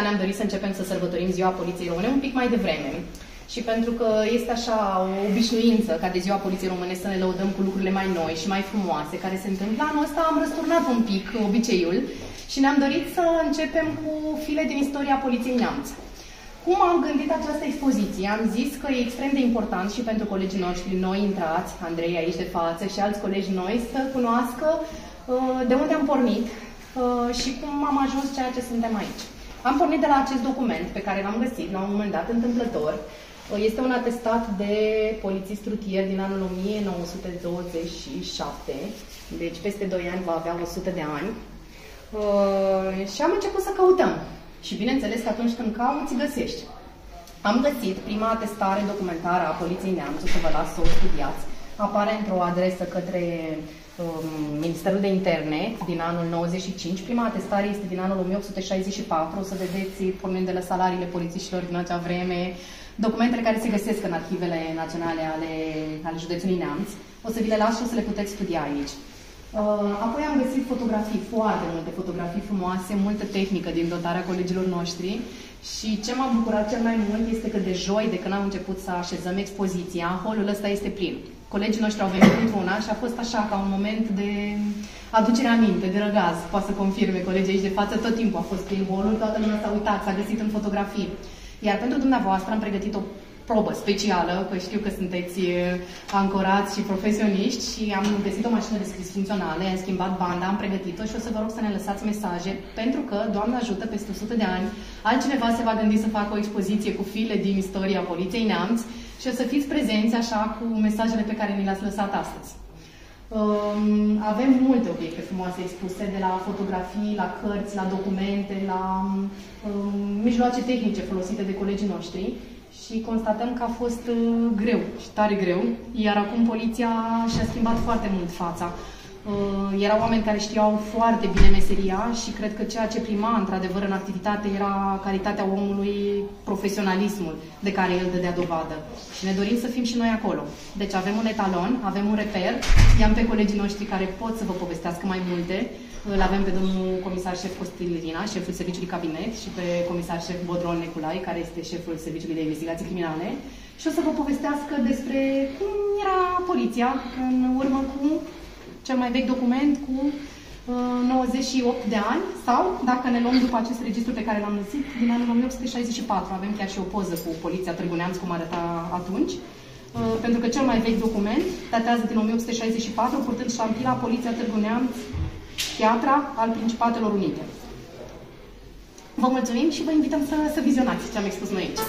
Ne-am dorit să începem să sărbătorim Ziua Poliției Române un pic mai devreme. Și pentru că este așa o obișnuință ca de Ziua Poliției Române să ne lăudăm cu lucrurile mai noi și mai frumoase care se întâmplă, anul ăsta am răsturnat un pic obiceiul și ne-am dorit să începem cu file din istoria Poliției Neamț. Cum am gândit această expoziție? Am zis că e extrem de important și pentru colegii noștri noi intrați, Andrei aici de față și alți colegi noi, să cunoască de unde am pornit și cum am ajuns ceea ce suntem aici. Am pornit de la acest document pe care l-am găsit la un moment dat întâmplător. Este un atestat de polițist rutier din anul 1927, deci peste 2 ani va avea 100 de ani. Și am început să căutăm. Și bineînțeles că atunci când cauți, găsești. Am găsit prima atestare documentară a Poliției Neamț, o să vă las să o studiați. Apare într-o adresă către Ministerul de Interne din anul 95. Prima atestare este din anul 1864. O să vedeți, pornind de la salariile polițiștilor din acea vreme, documentele care se găsesc în arhivele naționale ale județului Neamț. O să vi le las și o să le puteți studia aici. Apoi am găsit fotografii, foarte multe fotografii frumoase, multă tehnică din dotarea colegilor noștri și ce m-a bucurat cel mai mult este că de joi, de când am început să așezăm expoziția, holul ăsta este plin. Colegii noștri au venit într-una și a fost așa, ca un moment de aducere aminte, de răgaz. Poate să confirme colegii aici de față, tot timpul a fost plin holul, toată lumea s-a uitat, s-a găsit în fotografii. Iar pentru dumneavoastră am pregătit o probă specială, că știu că sunteți ancorați și profesioniști și am găsit o mașină de scris funcțională, am schimbat banda, am pregătit-o și o să vă rog să ne lăsați mesaje, pentru că, Doamne ajută, peste 100 de ani, altcineva se va gândi să facă o expoziție cu file din istoria Poliției Neamț și o să fiți prezenți așa cu mesajele pe care ni le-ați lăsat astăzi. Avem multe obiecte frumoase expuse, de la fotografii, la cărți, la documente, la mijloace tehnice folosite de colegii noștri și constatăm că a fost greu și tare greu, iar acum poliția și-a schimbat foarte mult fața. Erau oameni care știau foarte bine meseria și cred că ceea ce prima, într-adevăr, în activitate era calitatea omului, profesionalismul de care el dădea dovadă. Și ne dorim să fim și noi acolo. Deci avem un etalon, avem un reper, i-am pe colegii noștri care pot să vă povestească mai multe. Îl avem pe domnul comisar șef Costel Irina, șeful serviciului cabinet, și pe comisar șef Bodron Neculai, care este șeful serviciului de investigații criminale. Și o să vă povestească despre cum era poliția în urmă cu cel mai vechi document cu 98 de ani sau, dacă ne luăm după acest registru pe care l-am găsit, din anul 1864. Avem chiar și o poză cu Poliția Târgu Neamț, cum arăta atunci, pentru că cel mai vechi document datează din 1864, purtând ștampila Poliția Târgu Neamț, Piatra al Principatelor Unite. Vă mulțumim și vă invităm să vizionați ce am expus noi aici.